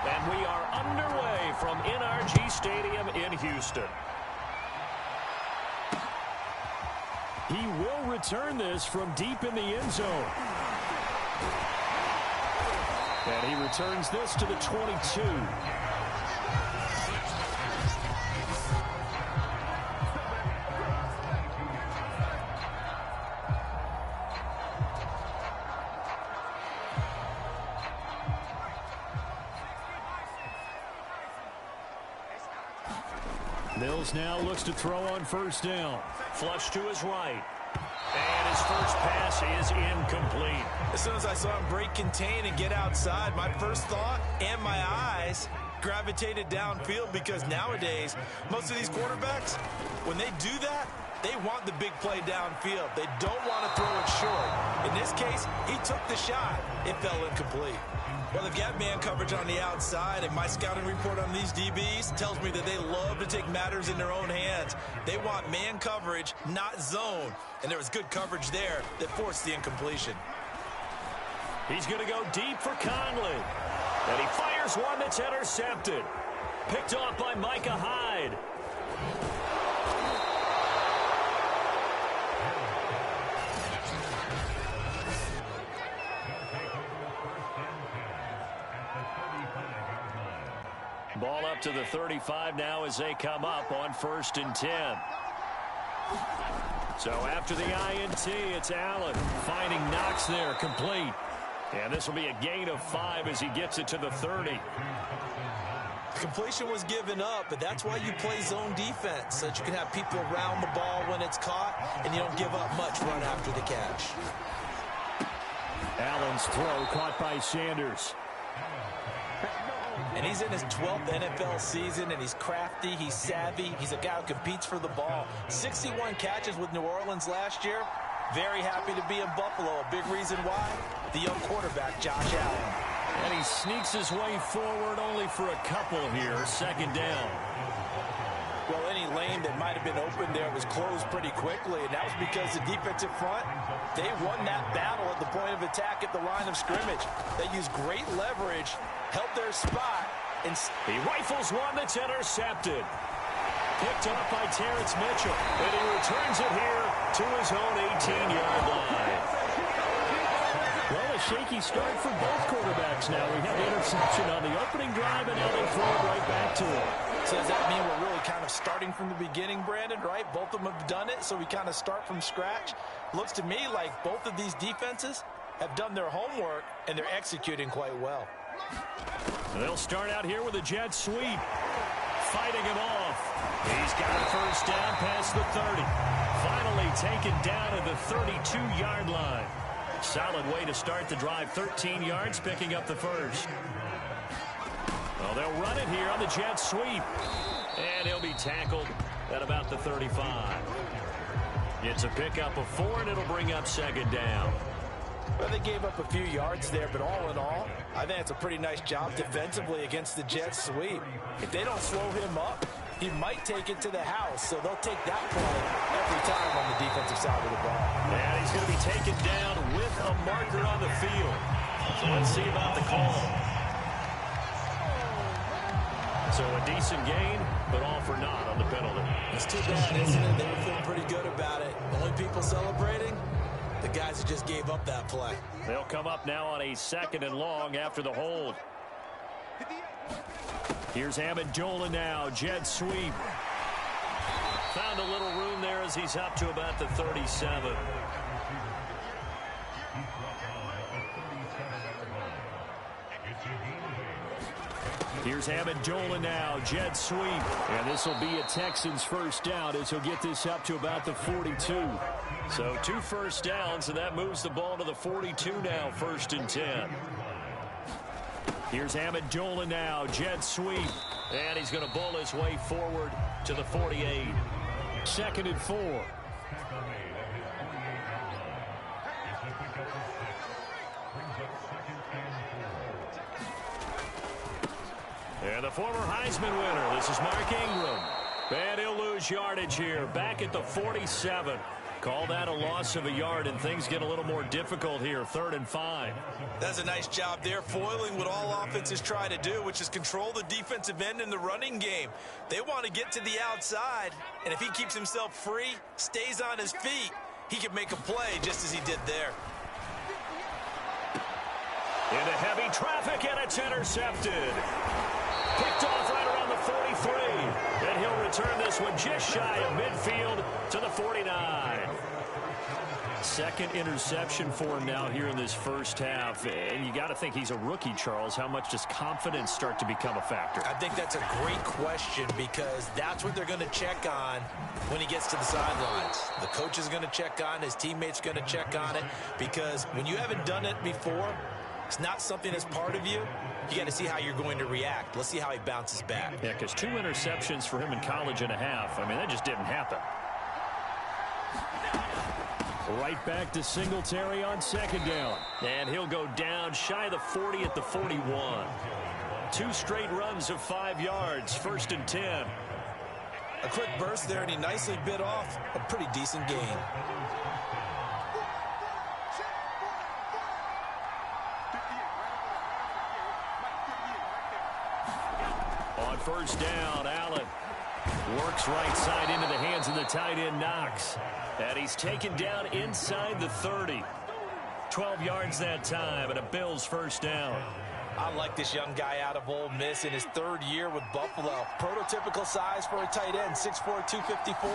And we are underway from NRG Stadium in Houston. He will return this from deep in the end zone. And he returns this to the 22. Mills now looks to throw on first down. Flush to his right. And his first pass is incomplete. As soon as I saw him break contain and get outside, my first thought and my eyes gravitated downfield, because nowadays, most of these quarterbacks, when they do that, they want the big play downfield. They don't want to throw it short. In this case, he took the shot. It fell incomplete. Well, they've got man coverage on the outside, and my scouting report on these DBs tells me that they love to take matters in their own hands. They want man coverage, not zone. And there was good coverage there that forced the incompletion. He's going to go deep for Conley. And he fires one that's intercepted. Picked off by Micah Hyde. Ball up to the 35 now as they come up on 1st and 10. So after the INT, it's Allen finding Knox there, complete. And this will be a gain of 5 as he gets it to the 30. Completion was given up, but that's why you play zone defense, so that you can have people around the ball when it's caught, and you don't give up much run after the catch. Allen's throw caught by Sanders. And he's in his 12th NFL season, and he's crafty, he's savvy, he's a guy who competes for the ball. 61 catches with New Orleans last year. Very happy to be in Buffalo. A big reason why? The young quarterback, Josh Allen. And he sneaks his way forward only for a couple here. 2nd down. Well, any lane that might have been open there was closed pretty quickly, and that was because the defensive front, they won that battle at the point of attack at the line of scrimmage. They used great leverage, held their spot, and he rifles one that's intercepted. Picked up by Terrence Mitchell, and he returns it here to his own 18-yard line. Well, a shaky start for both quarterbacks now. We had the interception on the opening drive, and now they throw it right back to him. So does that mean we're really kind of starting from the beginning, Brandon, right? Both of them have done it, so we kind of start from scratch. Looks to me like both of these defenses have done their homework, and they're executing quite well. They'll start out here with a jet sweep. Fighting him off. He's got a first down past the 30. Finally taken down at the 32-yard line. Solid way to start the drive. 13 yards, picking up the first. Well, they'll run it here on the jet sweep. And he'll be tackled at about the 35. It's a pickup of 4, and it'll bring up 2nd down. Well, they gave up a few yards there, but all in all, I think it's a pretty nice job defensively against the jet sweep. If they don't slow him up, he might take it to the house, so they'll take that play every time on the defensive side of the ball. And he's going to be taken down with a marker on the field. So let's see about the call. So a decent gain, but all for naught on the penalty. It's too bad, isn't it? They were feeling pretty good about it. Only people celebrating, the guys who just gave up that play. They'll come up now on a 2nd and long after the hold. Here's Amendola now, jet sweep. Found a little room there as he's up to about the 37. Here's Amendola now, jet sweep. And this will be a Texans first down as he'll get this up to about the 42. So 2 first downs, and that moves the ball to the 42 now, 1st and 10. Here's Amendola now, jet sweep. And he's going to bowl his way forward to the 48. 2nd and 4. And the former Heisman winner, this is Mark Ingram. And he'll lose yardage here, back at the 47. Call that a loss of a yard, and things get a little more difficult here. 3rd and 5. That's a nice job there, foiling what all offenses try to do, which is control the defensive end in the running game. They want to get to the outside, and if he keeps himself free, stays on his feet, he can make a play just as he did there. Into heavy traffic, and it's intercepted. Picked off right around the 43. And he'll return this one just shy of midfield to the 49. Second interception for him now here in this first half. And you got to think he's a rookie, Charles. How much does confidence start to become a factor? I think that's a great question because that's what they're going to check on when he gets to the sidelines. The coach is going to check on, his teammates going to check on it, because when you haven't done it before, it's not something that's part of you. You got to see how you're going to react. Let's see how he bounces back. Yeah, because 2 interceptions for him in college and a half. I mean, that just didn't happen. Right back to Singletary on 2nd down. And he'll go down shy of the 40 at the 41. 2 straight runs of 5 yards. 1st and 10. A quick burst there, and he nicely bit off a pretty decent gain. On 1st down, Allen works right side into the hands of the tight end, Knox. And he's taken down inside the 30. 12 yards that time, and a Bills 1st down. I like this young guy out of Ole Miss in his 3rd year with Buffalo. Prototypical size for a tight end, 6'4", 254.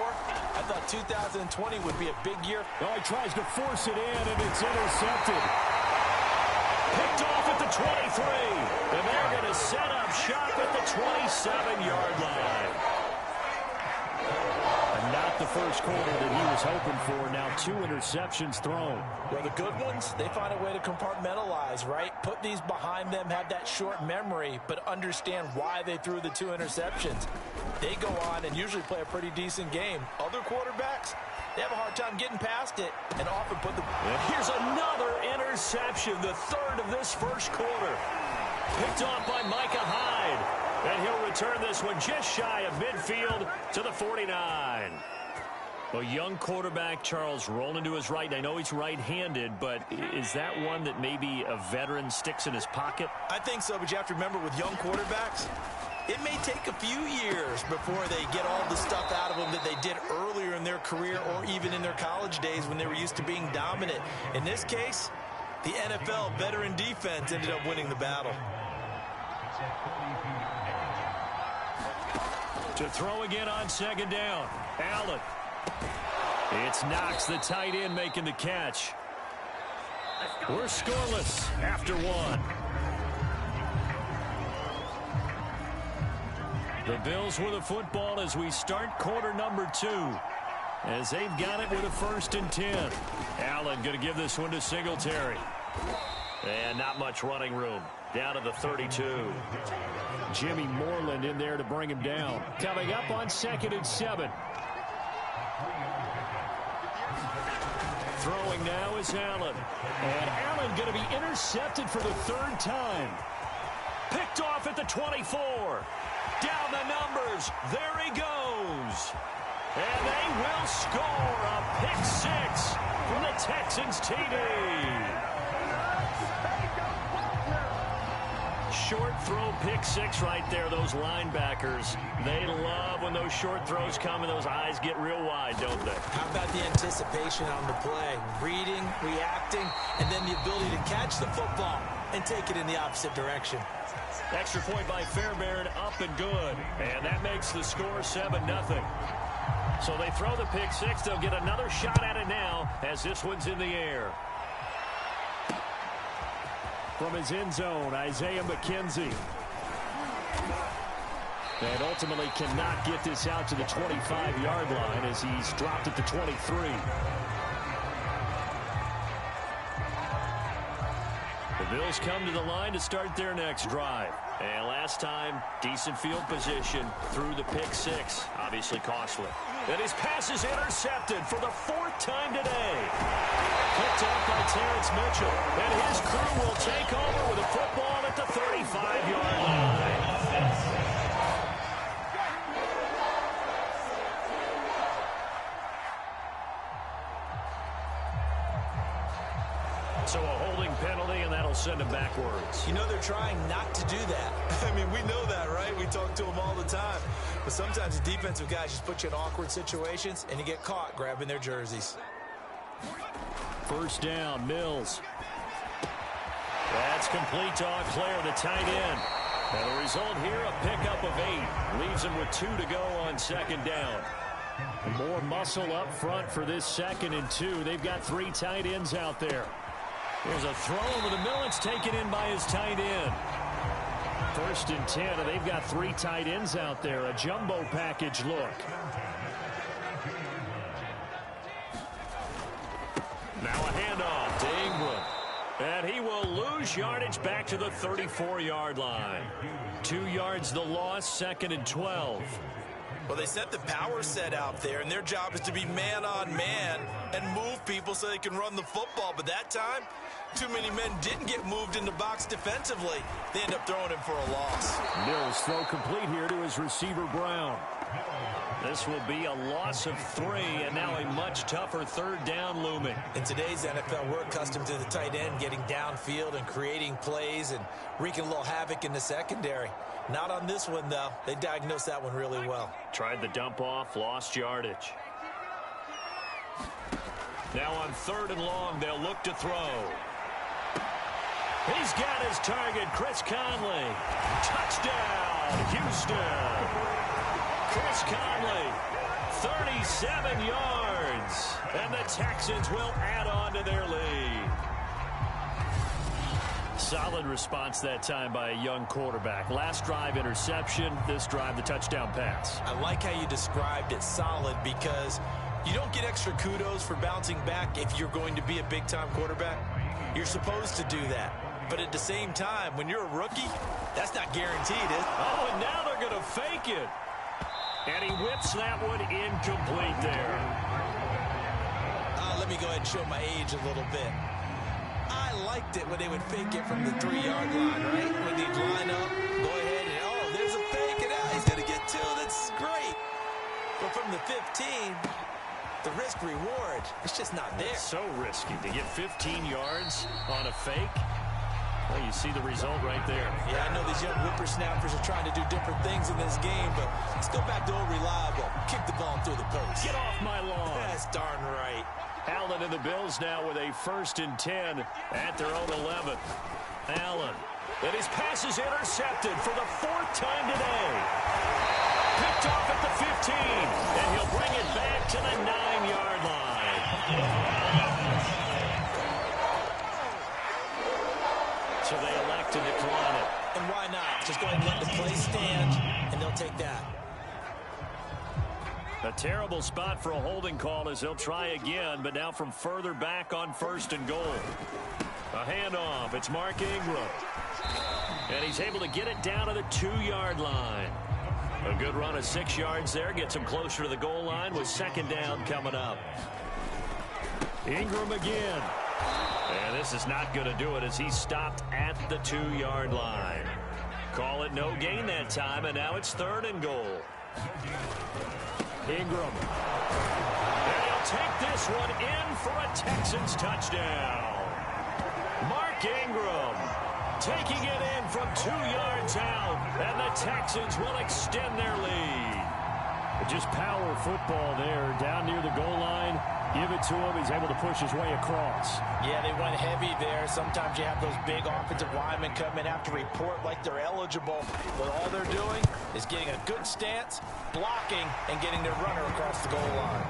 I thought 2020 would be a big year. Oh, he tries to force it in, and it's intercepted. Picked off at the 23. And they're going to set up shop at the 27-yard line. And not the first quarter that he was hoping for. Now 2 interceptions thrown. Well, the good ones, they find a way to compartmentalize, right? Put these behind them, have that short memory, but understand why they threw the 2 interceptions. They go on and usually play a pretty decent game. Other quarterbacks, they have a hard time getting past it and often put the... Here's another interception, the 3rd of this first quarter. Picked off by Micah Hyde. And he'll return this one just shy of midfield to the 49. A young quarterback, Charles, rolling to his right. And I know he's right-handed, but is that one that maybe a veteran sticks in his pocket? I think so, but you have to remember with young quarterbacks, it may take a few years before they get all the stuff out of them that they did earlier in their career or even in their college days when they were used to being dominant. In this case, the NFL veteran defense ended up winning the battle. To throw again on 2nd down. Allen. It's Knox, the tight end, making the catch. We're scoreless after 1. The Bills with the football as we start quarter number 2. As they've got it with a 1st and 10. Allen going to give this one to Singletary. And not much running room. Down to the 32. Jimmy Moreland in there to bring him down. Coming up on 2nd and 7. Throwing now is Allen. And Allen going to be intercepted for the 3rd time. Picked off at the 24. Down the numbers. There he goes. And they will score a pick 6 from the Texans TD. Short throw pick 6 right there. Those linebackers, they love when those short throws come and those eyes get real wide, don't they? How about the anticipation on the play? Reading, reacting, and then the ability to catch the football and take it in the opposite direction. Extra point by Fairbairn, up and good. And that makes the score 7-0. So they throw the pick 6. They'll get another shot at it now as this one's in the air. From his end zone, Isaiah McKenzie. And ultimately cannot get this out to the 25-yard line as he's dropped at the 23. The Bills come to the line to start their next drive. And last time, decent field position through the pick 6. Obviously costly. And his pass is intercepted for the 4th time today. Picked up by Terrence Mitchell. And his crew will take over with a football at the 35-yard line. send him backwards. You know they're trying not to do that. I mean, we know that, right? We talk to them all the time. But sometimes the defensive guys just put you in awkward situations, and you get caught grabbing their jerseys. First down, Mills. That's complete to Auclair, the tight end. And the result here, a pickup of 8. Leaves him with 2 to go on second down. More muscle up front for this 2nd and 2. They've got 3 tight ends out there. There's a throw over the middle. It's taken in by his tight end. 1st and 10, and they've got 3 tight ends out there. A jumbo package look. Now a handoff to Ingram. And he will lose yardage back to the 34-yard line. 2 yards the loss, 2nd and 12. Well, they set the power set out there, and their job is to be man-on-man and move people so they can run the football. But that time, too many men didn't get moved in the box defensively. They end up throwing him for a loss. Mills throw complete here to his receiver, Brown. This will be a loss of 3, and now a much tougher 3rd down looming. In today's NFL, we're accustomed to the tight end getting downfield and creating plays and wreaking a little havoc in the secondary. Not on this one, though. They diagnosed that one really well. Tried the dump off, lost yardage. Now on 3rd and long, they'll look to throw. He's got his target, Chris Conley. Touchdown, Houston. Chris Conley, 37 yards. And the Texans will add on to their lead. Solid response that time by a young quarterback. Last drive, interception. This drive, the touchdown pass. I like how you described it, solid, because you don't get extra kudos for bouncing back if you're going to be a big-time quarterback. You're supposed to do that. But at the same time, when you're a rookie, that's not guaranteed, is it? Oh, and now they're going to fake it. And he whips that one incomplete there. Let me go ahead and show my age a little bit. I liked it when they would fake it from the 3-yard line, right? When they'd line up, go ahead and, oh, there's a fake, and he's going to get 2. That's great. But from the 15, the risk-reward, it's just not there. It's so risky to get 15 yards on a fake. Well, you see the result right there. Yeah, I know these young whippersnappers are trying to do different things in this game, but let's go back to old reliable. Kick the ball through the post. Get off my lawn. That's darn right. Allen and the Bills now with a 1st and 10 at their own 11. Allen. And his pass is intercepted for the 4th time today. Picked off at the 15, and he'll bring it back to the 9-yard line. So they elect to decline it. And why not? Just go ahead and let the play stand, and they'll take that. A terrible spot for a holding call as they'll try again, but now from further back on 1st and goal. A handoff. It's Mark Ingram. And he's able to get it down to the 2-yard line. A good run of 6 yards there. Gets him closer to the goal line with 2nd down coming up. Ingram again. And this is not going to do it as he's stopped at the 2-yard line. Call it no gain that time, and now it's 3rd and goal. Ingram. And he'll take this one in for a Texans touchdown. Mark Ingram taking it in from 2 yards out, and the Texans will extend their lead. Just power football there down near the goal line. Give it to him. He's able to push his way across. Yeah, they went heavy there. Sometimes you have those big offensive linemen come in, have to report like they're eligible. But all they're doing is getting a good stance, blocking, and getting their runner across the goal line.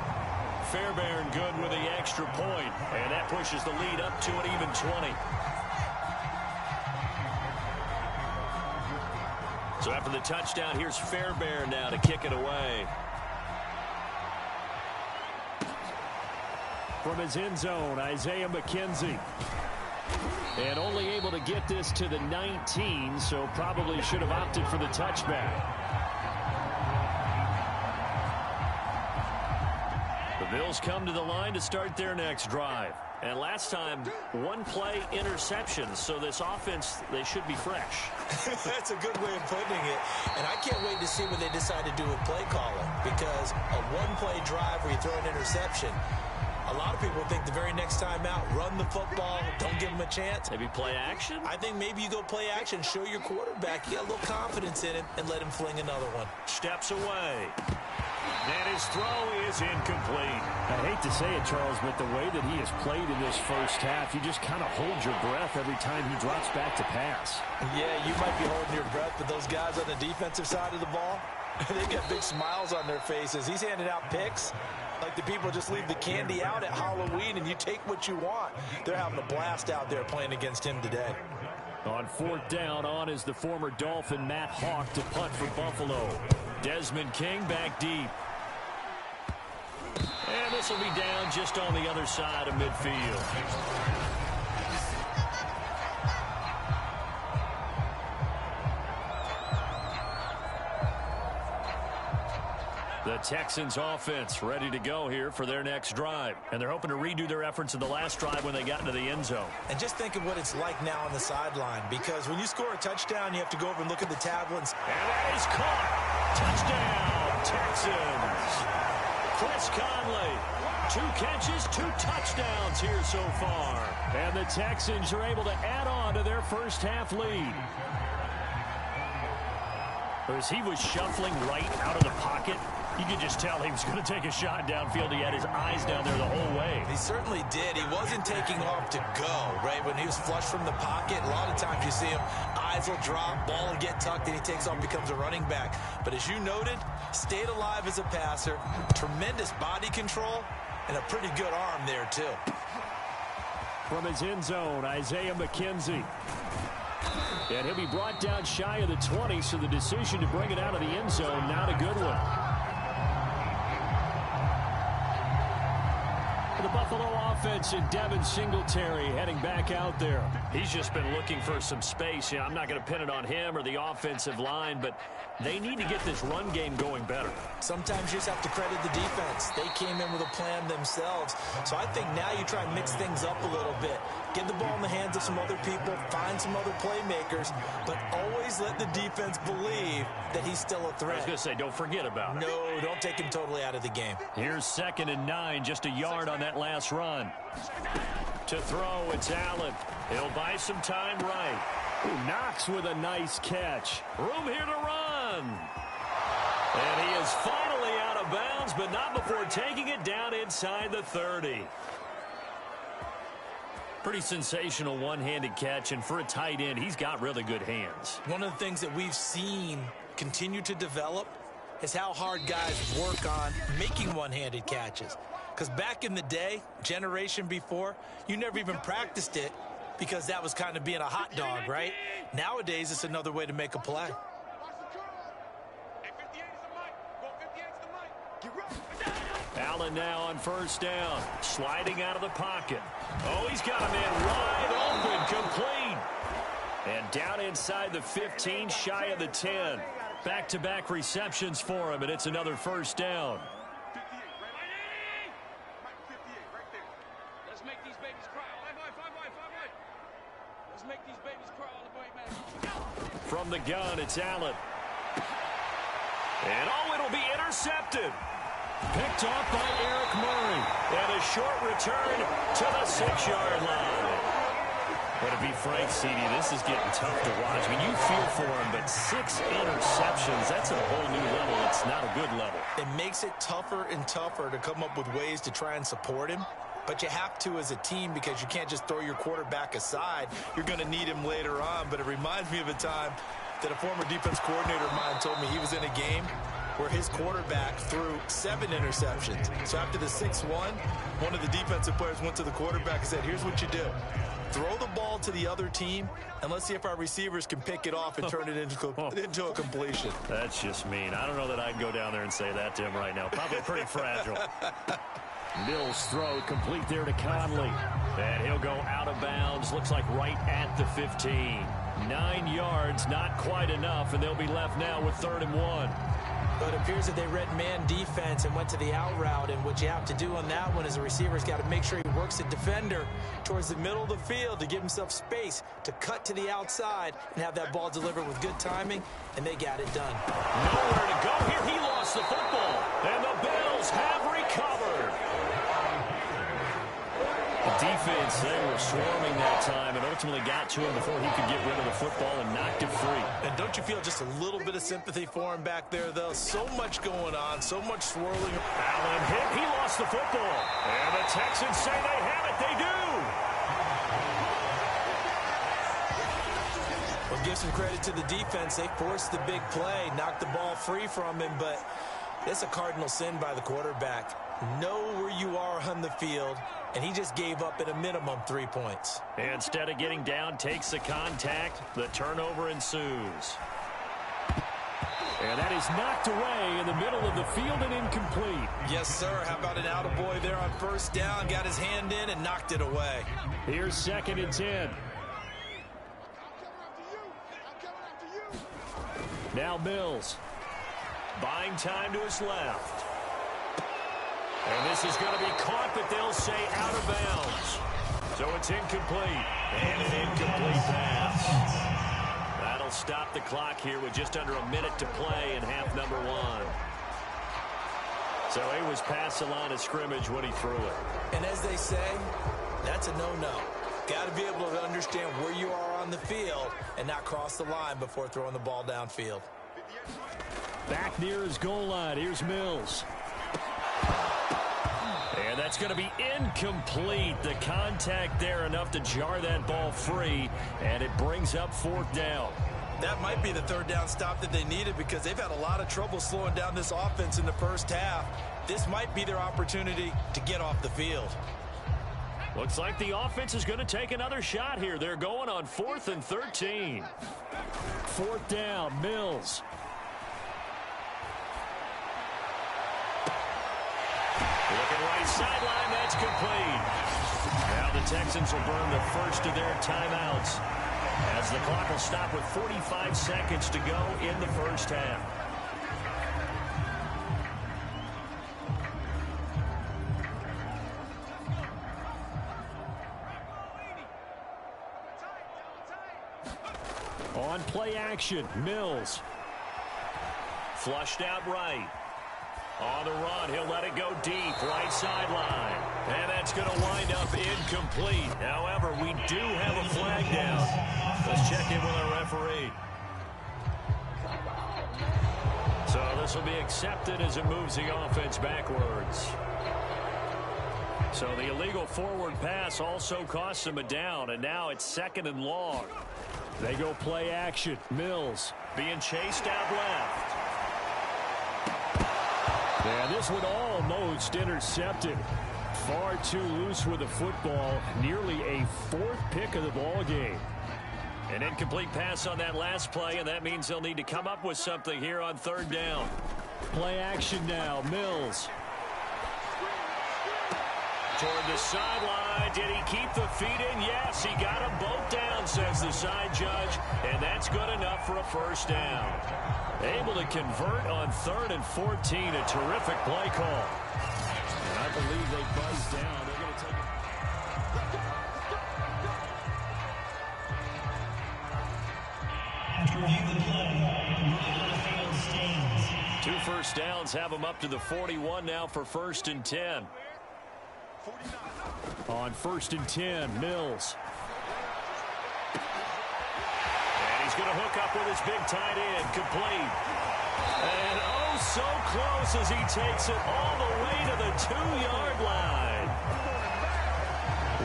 Fairbairn good with the extra point, and that pushes the lead up to an even 20. So after the touchdown, here's Fairbairn now to kick it away. From his end zone, Isaiah McKenzie. And only able to get this to the 19, so probably should have opted for the touchback. The Bills come to the line to start their next drive. And last time, 1-play interception, so this offense, they should be fresh. That's a good way of putting it. And I can't wait to see what they decide to do with play calling, because a 1-play drive where you throw an interception, A lot of people think the very next time out, run the football, don't give him a chance. Maybe play action? I think maybe you go play action, show your quarterback you got a little confidence in him, and let him fling another one. Steps away. And his throw is incomplete. I hate to say it, Charles, but the way that he has played in this first half, you just kind of hold your breath every time he drops back to pass. Yeah, you might be holding your breath, but those guys on the defensive side of the ball, they've got big smiles on their faces. He's handing out picks like the people just leave the candy out at Halloween and you take what you want. They're having a blast out there playing against him today. On fourth down, on is the former Dolphin Matt Hawk to punt for Buffalo. Desmond King back deep. And this will be down just on the other side of midfield. The Texans offense ready to go here for their next drive. And they're hoping to redo their efforts in the last drive when they got into the end zone. And just think of what it's like now on the sideline, because when you score a touchdown, you have to go over and look at the tablets. And that is caught. Touchdown, Texans. Chris Conley, 2 catches, 2 touchdowns here so far. And the Texans are able to add on to their first half lead. As he was shuffling right out of the pocket, you could just tell he was going to take a shot downfield. He had his eyes down there the whole way. He certainly did. He wasn't taking off to go, right? When he was flush from the pocket, a lot of times you see him, eyes will drop, ball will get tucked, and he takes off, becomes a running back. But as you noted, stayed alive as a passer, tremendous body control, and a pretty good arm there, too. From his end zone, Isaiah McKenzie. And he'll be brought down shy of the 20, so the decision to bring it out of the end zone, not a good one. The Buffalo offense and Devin Singletary heading back out there. He's just been looking for some space. I'm not going to pin it on him or the offensive line, but they need to get this run game going better. Sometimes you just have to credit the defense. They came in with a plan themselves. So I think now you try and mix things up a little bit. Get the ball in the hands of some other people, find some other playmakers, but always let the defense believe that he's still a threat. I was going to say, don't forget about it. No, don't take him totally out of the game. Here's 2nd and 9, just a yard on that last run. To throw, it's Allen. He'll buy some time right. Knox with a nice catch. Room here to run. And he is finally out of bounds, but not before taking it down inside the 30. Pretty sensational one-handed catch, and for a tight end, he's got really good hands. One of the things that we've seen continue to develop is how hard guys work on making one-handed catches. Because back in the day, generation before, you never even practiced it because that was kind of being a hot dog, right? Nowadays, it's another way to make a play. Allen now on first down, sliding out of the pocket. Oh, he's got a man wide open, complete. And down inside the 15, shy of the 10. Back-to-back receptions for him, and it's another first down. From the gun, it's Allen. And oh, it'll be intercepted. Picked off by Eric Murray. And a short return to the 6-yard line. But to be frank, CD, this is getting tough to watch. I mean, you feel for him, but 6 interceptions, that's at a whole new level. It's not a good level. It makes it tougher and tougher to come up with ways to try and support him. But you have to as a team because you can't just throw your quarterback aside. You're going to need him later on. But it reminds me of a time that a former defense coordinator of mine told me he was in a game where his quarterback threw 7 interceptions. So after the 6-1, one of the defensive players went to the quarterback and said, here's what you do. Throw the ball to the other team, and let's see if our receivers can pick it off and turn it into a completion. That's just mean. I don't know that I'd go down there and say that to him right now. Probably pretty fragile. Mills throw complete there to Conley. And he'll go out of bounds. Looks like right at the 15. 9 yards, not quite enough, and they'll be left now with 3rd and 1. But it appears that they read man defense and went to the out route. And what you have to do on that one is the receiver's got to make sure he works the defender towards the middle of the field to give himself space to cut to the outside and have that ball delivered with good timing, and they got it done. Nowhere to go here. He lost the football, and the Bills have recovered. defense, they were swarming that time and ultimately got to him before he could get rid of the football and knocked it free. And don't you feel just a little bit of sympathy for him back there, though? So much going on, so much swirling. Allen hit. He lost the football. And the Texans say they have it. They do. Well, give some credit to the defense. They forced the big play, knocked the ball free from him, but it's a cardinal sin by the quarterback. Know where you are on the field, and he just gave up at a minimum 3 points. Instead of getting down, takes the contact. The turnover ensues. And that is knocked away in the middle of the field and incomplete. Yes, sir. How about an attaboy there on first down? Got his hand in and knocked it away. Here's 2nd and 10. Now Mills. Buying time to his left. And this is going to be caught, but they'll say out of bounds. So it's incomplete. And an incomplete pass. That'll stop the clock here with just under a minute to play in half number 1. So he was past the line of scrimmage when he threw it. And as they say, that's a no-no. Got to be able to understand where you are on the field and not cross the line before throwing the ball downfield. Back near his goal line. Here's Mills. And that's going to be incomplete. The contact there enough to jar that ball free, and it brings up 4th down. That might be the 3rd down stop that they needed because they've had a lot of trouble slowing down this offense in the first half. This might be their opportunity to get off the field. Looks like the offense is going to take another shot here. They're going on 4th and 13. 4th down, Mills. Looking right sideline, that's complete. Now the Texans will burn the first of their timeouts as the clock will stop with 45 seconds to go in the first half. On play action, Mills. Flushed out right. On the run, he'll let it go deep, right sideline. And that's going to wind up incomplete. However, we do have a flag down. Let's check in with our referee. So this will be accepted as it moves the offense backwards. So the illegal forward pass also costs him a down, and now it's 2nd and long. They go play action. Mills being chased out left. And this one almost intercepted. Far too loose with the football. Nearly a 4th pick of the ball game. An incomplete pass on that last play, and that means they'll need to come up with something here on 3rd down. Play action now. Mills. Toward the sideline. Did he keep the feet in? Yes, he got them both down, says the side judge. And that's good enough for a first down. Able to convert on 3rd and 14. A terrific play call. And I believe they buzzed down. They're going to take it. After review the play, field stands. 2 first downs have them up to the 41 now for 1st and 10. On 1st and 10, Mills. And he's going to hook up with his big tight end, complete. And oh, so close as he takes it all the way to the 2-yard line.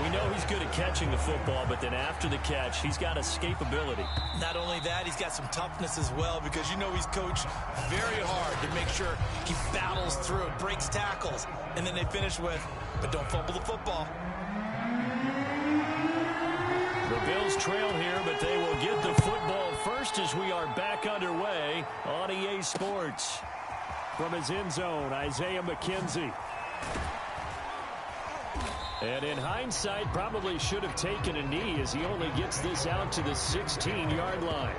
We know he's good at catching the football, but then after the catch, he's got escapability. Not only that, he's got some toughness as well because you know he's coached very hard to make sure he battles through, breaks tackles, and then they finish with, but don't fumble the football. The Bills trail here, but they will get the football first as we are back underway on EA Sports. From his end zone, Isaiah McKenzie. And in hindsight, probably should have taken a knee as he only gets this out to the 16-yard line.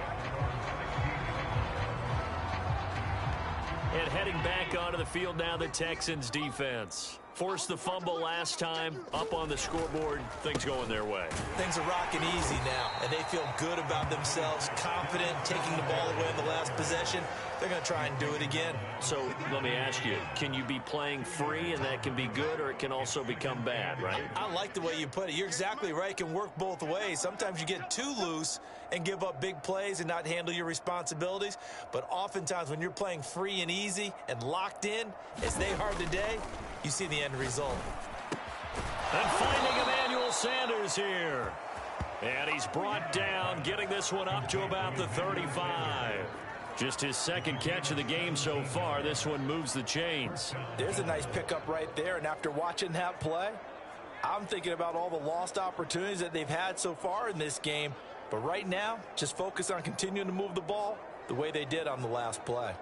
And heading back onto the field now, the Texans defense. Forced the fumble last time, up on the scoreboard, things going their way. Things are rocking easy now, and they feel good about themselves, confident, taking the ball away in the last possession. They're going to try and do it again. So let me ask you, can you be playing free and that can be good, or it can also become bad, right? I like the way you put it. You're exactly right. It can work both ways. Sometimes you get too loose and give up big plays and not handle your responsibilities. But oftentimes when you're playing free and easy and locked in, as they are today, you see the end result. And finding Emmanuel Sanders here. And he's brought down, getting this one up to about the 35. Just his second catch of the game so far. This one moves the chains. There's a nice pickup right there. And after watching that play, I'm thinking about all the lost opportunities that they've had so far in this game. But right now, just focus on continuing to move the ball the way they did on the last play.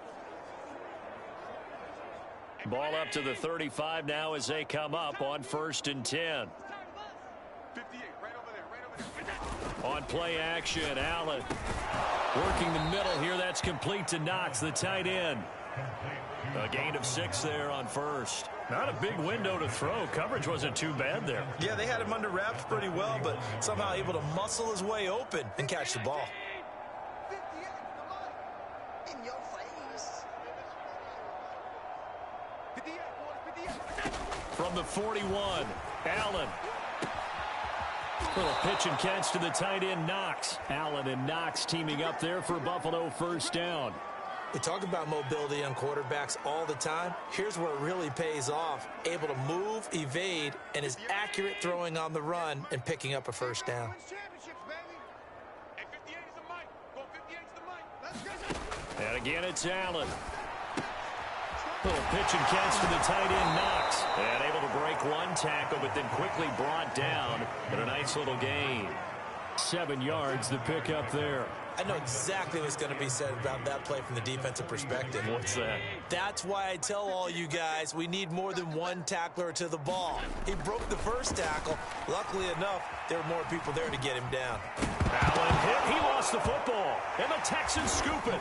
Ball up to the 35 now as they come up on 1st and 10. On play action, Allen working the middle here. That's complete to Knox, the tight end. A gain of 6 there on 1st. Not a big window to throw. Coverage wasn't too bad there. Yeah, they had him under wraps pretty well, but somehow able to muscle his way open and catch the ball. From the 41, Allen. Little pitch and catch to the tight end, Knox. Allen and Knox teaming up there for Buffalo 1st down. We talk about mobility on quarterbacks all the time. Here's where it really pays off. Able to move, evade, and is accurate throwing on the run and picking up a 1st down. And again, it's Allen. Little pitch and catch to the tight end, Knox. And able to break one tackle, but then quickly brought down. And a nice little gain. 7 yards, the pickup there. I know exactly what's going to be said about that play from the defensive perspective. What's that? That's why I tell all you guys we need more than one tackler to the ball. He broke the first tackle. Luckily enough, there were more people there to get him down. Allen hit. He lost the football. And the Texans scoop it.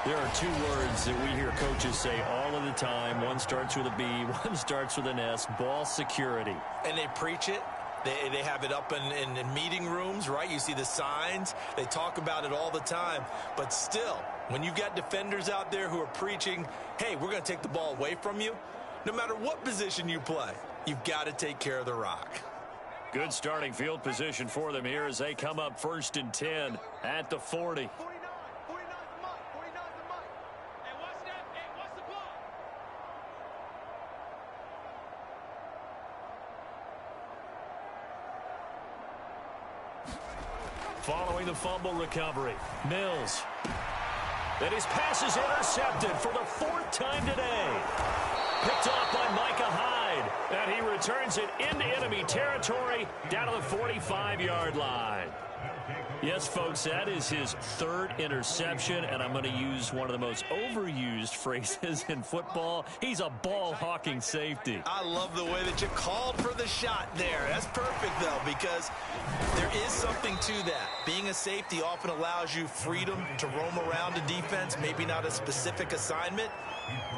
There are 2 words that we hear coaches say all of the time. One starts with a B, one starts with an S. Ball security. And they preach it. They have it up in meeting rooms, right? You see the signs. They talk about it all the time. But still, when you've got defenders out there who are preaching, hey, we're going to take the ball away from you, no matter what position you play, you've got to take care of the rock. Good starting field position for them here as they come up 1st and 10 at the 40. Following the fumble recovery, Mills. And his pass is intercepted for the 4th time today. Picked off by Micah Hyde. And he returns it into enemy territory down to the 45-yard line. Yes, folks, that is his 3rd interception, and I'm going to use one of the most overused phrases in football. He's a ball-hawking safety. I love the way that you called for the shot there. That's perfect, though, because there is something to that. Being a safety often allows you freedom to roam around a defense, maybe not a specific assignment.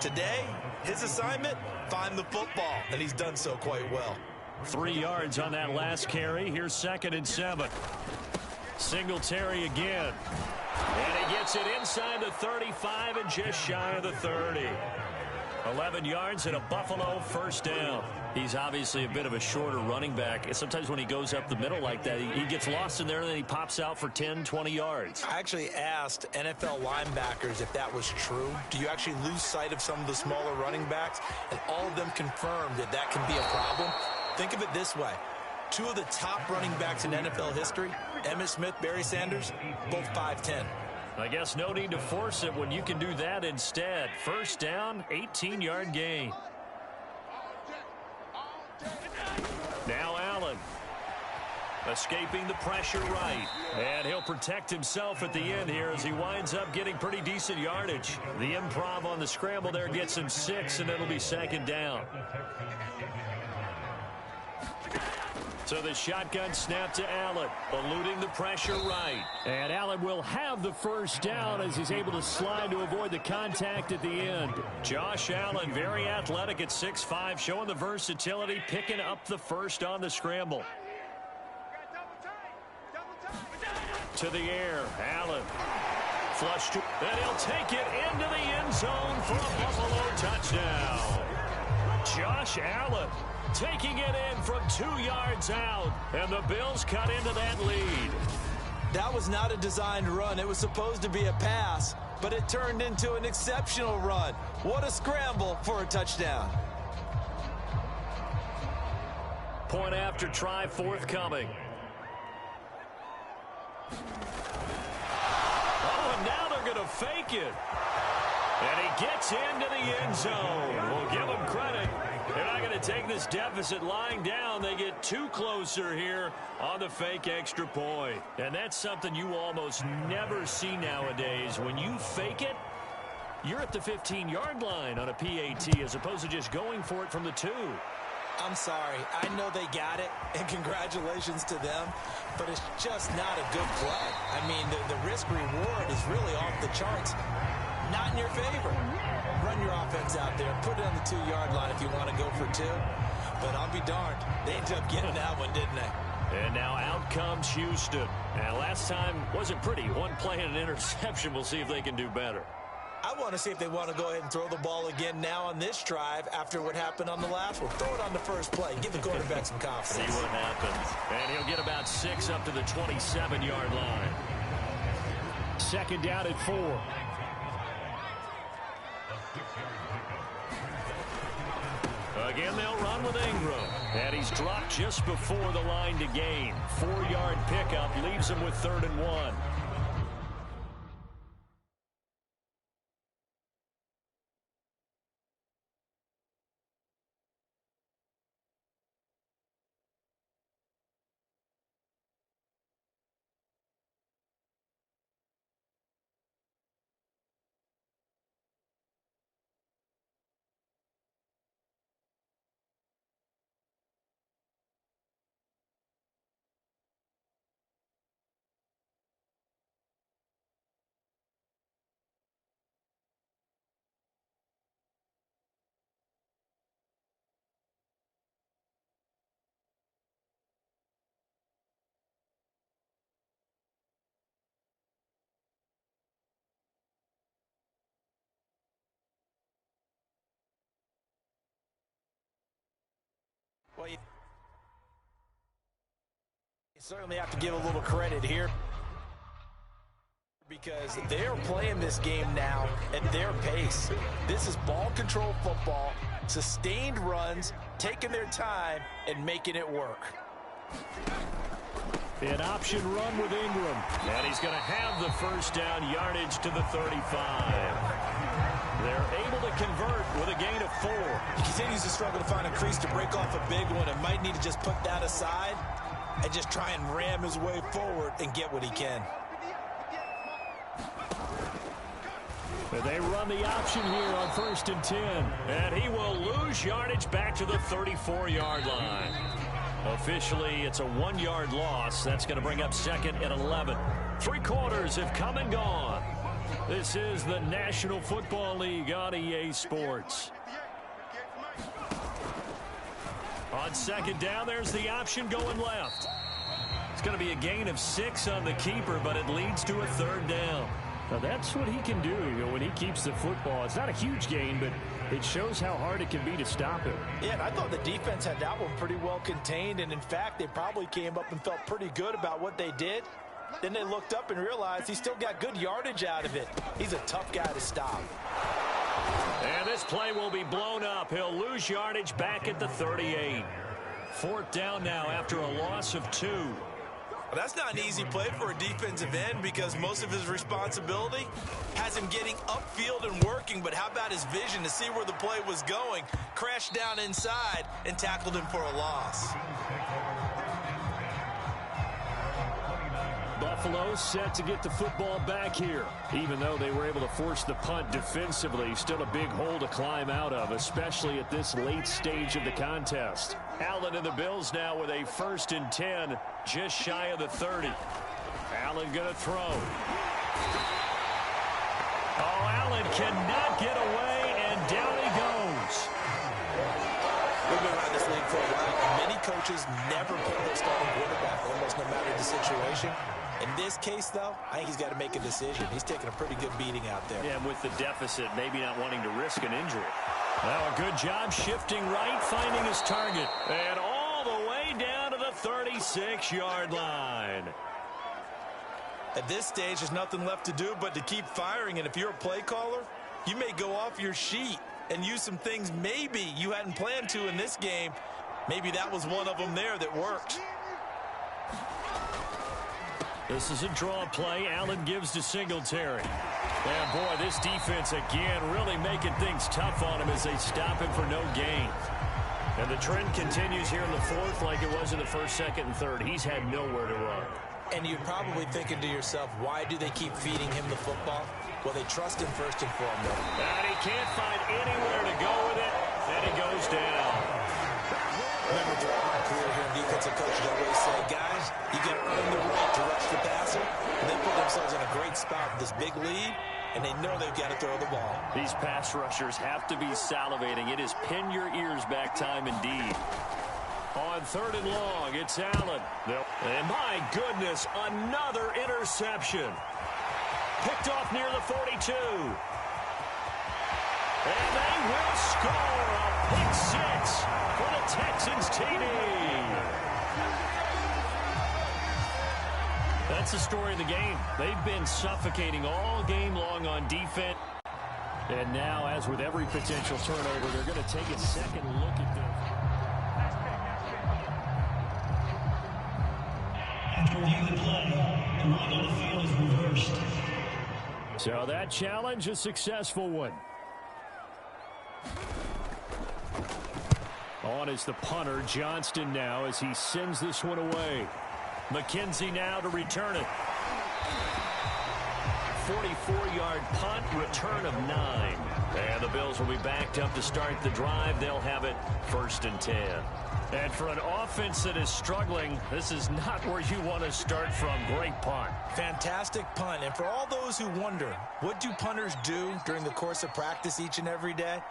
Today, his assignment, find the football, and he's done so quite well. 3 yards on that last carry. Here's 2nd and 7. Singletary again. And he gets it inside the 35 and just shy of the 30. 11 yards and a Buffalo 1st down. He's obviously a bit of a shorter running back. And sometimes when he goes up the middle like that, he gets lost in there and then he pops out for 10, 20 yards. I actually asked NFL linebackers if that was true. Do you actually lose sight of some of the smaller running backs? And all of them confirmed that that can be a problem. Think of it this way. 2 of the top running backs in NFL history, Emmitt Smith, Barry Sanders, both 5'10". I guess no need to force it when you can do that instead. 1st down, 18-yard gain. Now Allen. Escaping the pressure right. And he'll protect himself at the end here as he winds up getting pretty decent yardage. The improv on the scramble there gets him 6, and it'll be 2nd down. So the shotgun snap to Allen, eluding the pressure right. And Allen will have the first down as he's able to slide to avoid the contact at the end. Josh Allen, very athletic at 6'5", showing the versatility, picking up the first on the scramble. To the air, Allen. Flush to, and he'll take it into the end zone for a Buffalo touchdown. Josh Allen taking it in from 2 yards out, and the Bills cut into that lead. That was not a designed run. It was supposed to be a pass, but it turned into an exceptional run. What a scramble for a touchdown. Point after try forthcoming. Oh, and now they're going to fake it. And he gets into the end zone. We'll give him credit. They're not going to take this deficit lying down. They get too closer here on the fake extra point. And that's something you almost never see nowadays. When you fake it, you're at the 15-yard line on a PAT as opposed to just going for it from the 2. I'm sorry. I know they got it, and congratulations to them, but it's just not a good play. I mean, the risk-reward is really off the charts. Not in your favor. Run your offense out there. Put it on the 2-yard line if you want to go for 2. But I'll be darned. They ended up getting that one, didn't they? And now out comes Houston. And last time wasn't pretty. One play and an interception. We'll see if they can do better. I want to see if they want to go ahead and throw the ball again now on this drive after what happened on the last one. Throw it on the first play. Give the quarterback some confidence. See what happens. And he'll get about 6 up to the 27-yard line. Second down at 4. Again, they'll run with Ingram. And he's dropped just before the line to gain. 4-yard pickup leaves him with 3rd and 1. Well, you certainly have to give a little credit here because they're playing this game now at their pace. This is ball control football, sustained runs, taking their time, and making it work. An option run with Ingram. And he's going to have the first down, yardage to the 35. They're able to convert with a gain of 4. He continues to struggle to find a crease to break off a big one and might need to just put that aside and just try and ram his way forward and get what he can. They run the option here on 1st and 10. And he will lose yardage back to the 34-yard line. Officially, it's a 1-yard loss. That's going to bring up 2nd and 11. 3 quarters have come and gone. This is the National Football League on EA Sports. On 2nd down, there's the option going left. It's going to be a gain of 6 on the keeper, but it leads to a 3rd down. Now that's what he can do, when he keeps the football. It's not a huge gain, but it shows how hard it can be to stop him. Yeah, and I thought the defense had that one pretty well contained, and in fact, they probably came up and felt pretty good about what they did. Then they looked up and realized he still got good yardage out of it. He's a tough guy to stop. And this play will be blown up. He'll lose yardage back at the 38. 4th down now after a loss of 2. Well, that's not an easy play for a defensive end because most of his responsibility has him getting upfield and working, but how about his vision to see where the play was going, crashed down inside, and tackled him for a loss. Buffalo set to get the football back here. Even though they were able to force the punt defensively, still a big hole to climb out of, especially at this late stage of the contest. Allen and the Bills now with a 1st and 10, just shy of the 30. Allen going to throw. Oh, Allen cannot get away, and down he goes. We've been around this league for a while. Many coaches never put their starting quarterback, almost no matter the situation. In this case, though, I think he's got to make a decision. He's taking a pretty good beating out there. Yeah, and with the deficit, maybe not wanting to risk an injury. Now a good job shifting right, finding his target. And all the way down to the 36-yard line. At this stage, there's nothing left to do but to keep firing. And if you're a play caller, you may go off your sheet and use some things maybe you hadn't planned to in this game. Maybe that was one of them there that worked. This is a draw play. Allen gives to Singletary. And boy, this defense again really making things tough on him as they stop him for no gain. And the trend continues here in the 4th like it was in the 1st, 2nd, and 3rd. He's had nowhere to run. And you're probably thinking to yourself, why do they keep feeding him the football? Well, they trust him first and foremost. And he can't find anywhere to go with it. And he goes down. Remember, throughout my career here in defensive coaches, I always say, guys, you got to earn the right to rush the passer. And they put themselves in a great spot with this big lead, and they know they've got to throw the ball. These pass rushers have to be salivating. It is pin your ears back time indeed. On 3rd and long, it's Allen. And my goodness, another interception. Picked off near the 42. And they will score a pick 6 for the Texans TD. That's the story of the game. They've been suffocating all game long on defense. And now, as with every potential turnover, they're going to take a second look at this. After review the play, the line on the field is reversed. So that challenge, a successful one. On is the punter, Johnston now, as he sends this one away. McKenzie now to return it. 44-yard punt, return of 9. And the Bills will be backed up to start the drive. They'll have it 1st and 10. And for an offense that is struggling, this is not where you want to start from. Great punt. Fantastic punt. And for all those who wonder, what do punters do during the course of practice each and every day?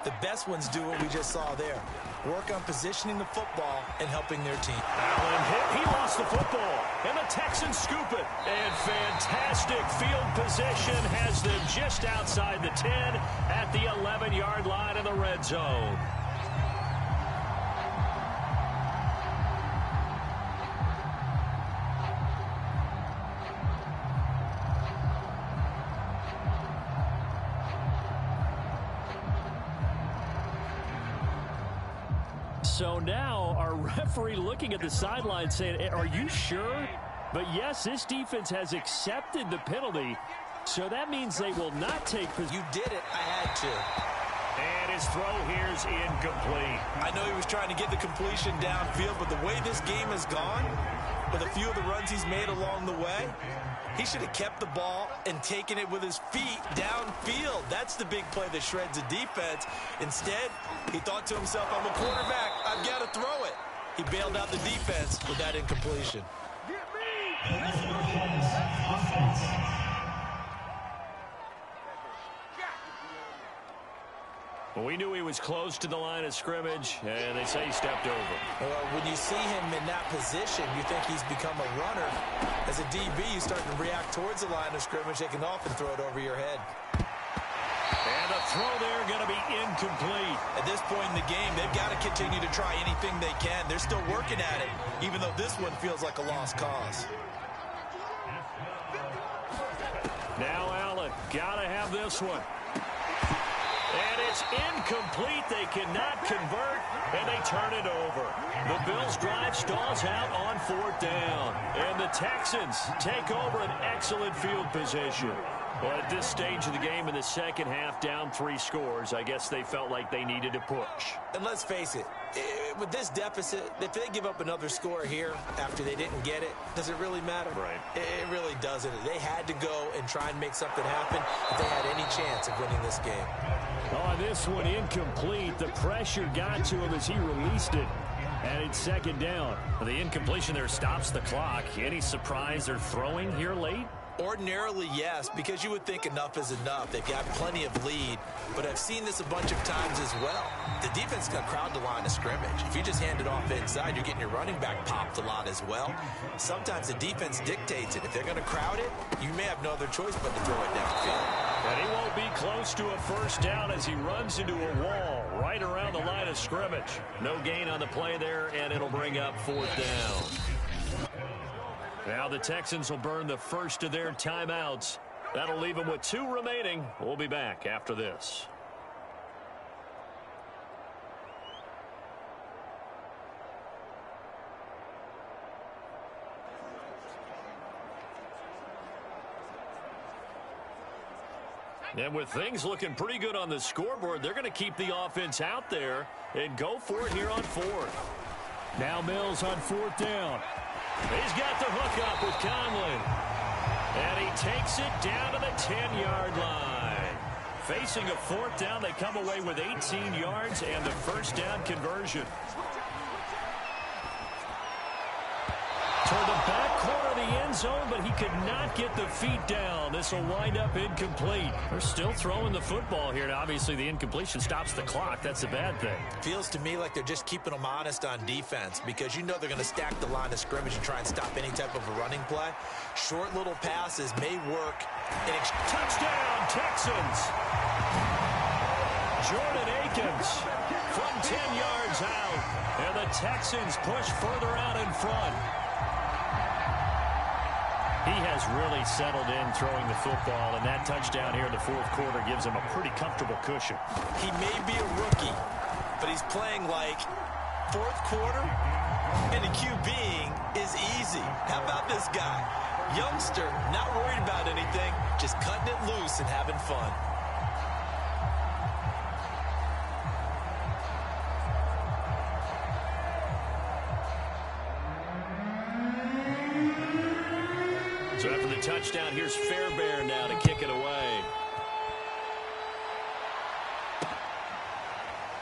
The best ones do what we just saw there. Work on positioning the football and helping their team. Allen hit. He lost the football. And the Texans scoop it. And fantastic field position has them just outside the 10 at the 11-yard line in the red zone. So now our referee looking at the sideline saying, are you sure? But yes, this defense has accepted the penalty. So that means they will not take possession. You did it. I had to. And his throw here's incomplete. I know he was trying to get the completion downfield, but the way this game has gone, with a few of the runs he's made along the way, he should have kept the ball and taken it with his feet downfield. That's the big play that shreds the defense. Instead, he thought to himself, I'm a quarterback. I've got to throw it. He bailed out the defense with that incompletion. Well, we knew he was close to the line of scrimmage, and they say he stepped over. Well, when you see him in that position, you think he's become a runner. As a DB, you start to react towards the line of scrimmage. They can often throw it over your head. And the throw there going to be incomplete. At this point in the game, they've got to continue to try anything they can. They're still working at it, even though this one feels like a lost cause. Now Allen, got to have this one. And it's incomplete. They cannot convert, and they turn it over. The Bills' drive stalls out on 4th down. And the Texans take over an excellent field position. Well, at this stage of the game in the second half, down 3 scores, I guess they felt like they needed to push. And let's face it, with this deficit, if they give up another score here after they didn't get it, does it really matter? Right. It really doesn't. They had to go and try and make something happen if they had any chance of winning this game. On this one, incomplete. The pressure got to him as he released it. And it's second down. The incompletion there stops the clock. Any surprise they're throwing here late? Ordinarily, yes, because you would think enough is enough. They've got plenty of lead, but I've seen this a bunch of times as well. The defense can crowd the line of scrimmage. If you just hand it off inside, you're getting your running back popped a lot as well. Sometimes the defense dictates it. If they're going to crowd it, you may have no other choice but to throw it downfield. And he won't be close to a first down as he runs into a wall right around the line of scrimmage. No gain on the play there, and it'll bring up 4th down. Now the Texans will burn the first of their timeouts. That'll leave them with 2 remaining. We'll be back after this. And with things looking pretty good on the scoreboard, they're going to keep the offense out there and go for it here on 4th. Now Mills on 4th down. He's got the hook up with Conlon. And he takes it down to the 10-yard line. Facing a 4th down, they come away with 18 yards and the first down conversion. Toward the back corner of the end zone, but he could not get the feet down. This will wind up incomplete. They're still throwing the football here, and obviously the incompletion stops the clock. That's a bad thing. Feels to me like they're just keeping them honest on defense because you know they're going to stack the line of scrimmage and try and stop any type of a running play. Short little passes may work. Touchdown, Texans! Jordan Akins from 10 yards out, and the Texans push further out in front. He has really settled in throwing the football, and that touchdown here in the 4th quarter gives him a pretty comfortable cushion. He may be a rookie, but he's playing like 4th quarter, and the QBing is easy. How about this guy? Youngster, not worried about anything, just cutting it loose and having fun. So after the touchdown, here's Fairbairn now to kick it away.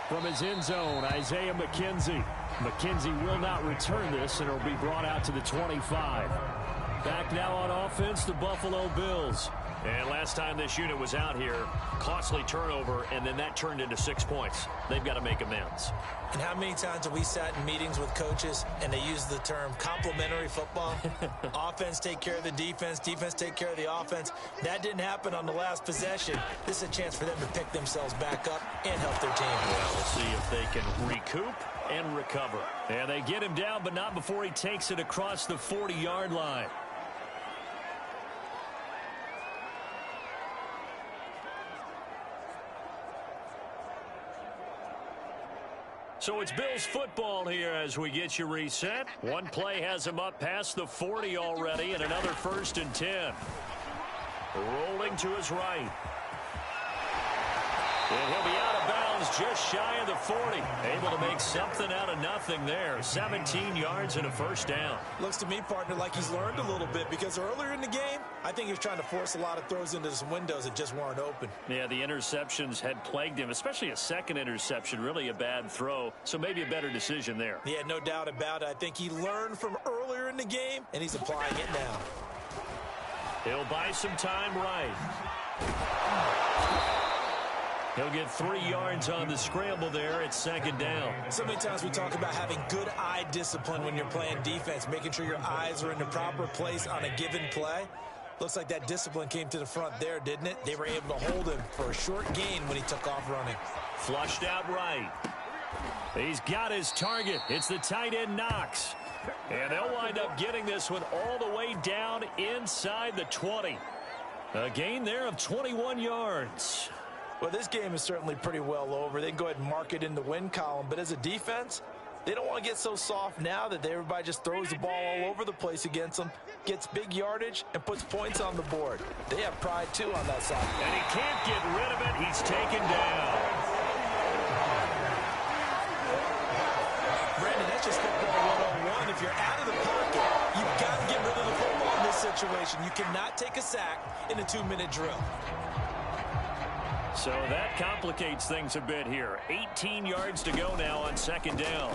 From his end zone, Isaiah McKenzie. McKenzie will not return this, and it'll be brought out to the 25. Back now on offense, the Buffalo Bills. And last time this unit was out here, costly turnover, and then that turned into 6 points. They've got to make amends. And how many times have we sat in meetings with coaches and they use the term complementary football? Offense take care of the defense, defense take care of the offense. That didn't happen on the last possession. This is a chance for them to pick themselves back up and help their team. Well, we'll see if they can recoup and recover. And they get him down, but not before he takes it across the 40-yard line. So it's Bills football here as we get you reset. One play has him up past the 40 already, and another 1st and 10. Rolling to his right. And he'll be out of bounds just shy of the 40. Able to make something out of nothing there. 17 yards and a first down. Looks to me, partner, like he's learned a little bit because earlier in the game, I think he was trying to force a lot of throws into some windows that just weren't open. Yeah, the interceptions had plagued him, especially a second interception, really a bad throw. So maybe a better decision there. Yeah, no doubt about it. I think he learned from earlier in the game, and he's applying it now. He'll buy some time right. He'll get 3 yards on the scramble there. It's 2nd down. So many times we talk about having good eye discipline when you're playing defense, making sure your eyes are in the proper place on a given play. Looks like that discipline came to the front there, didn't it? They were able to hold him for a short gain when he took off running. Flushed out right. He's got his target. It's the tight end Knox. And they'll wind up getting this one all the way down inside the 20. A gain there of 21 yards. Well, this game is certainly pretty well over. They can go ahead and mark it in the win column. But as a defense, They don't want to get so soft now that everybody just throws the ball all over the place against them, gets big yardage, and puts points on the board. They have pride, too, on that side. And he can't get rid of it. He's taken down. Brandon, that's just football 101. If you're out of the pocket, you've got to get rid of the football in this situation. You cannot take a sack in a 2-minute drill. So that complicates things a bit here. 18 yards to go now on second down.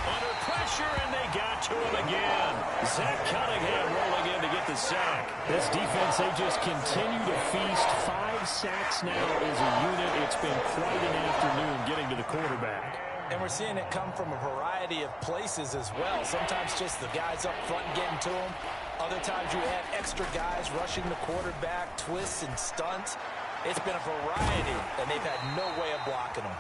Under pressure, and they got to him again. Zach Cunningham rolling in to get the sack. This defense, they just continue to feast. 5 sacks now as a unit. It's been quite an afternoon getting to the quarterback. And we're seeing it come from a variety of places as well. Sometimes just the guys up front getting to him. Other times you add extra guys rushing the quarterback, twists and stunts. It's been a variety, and they've had no way of blocking them.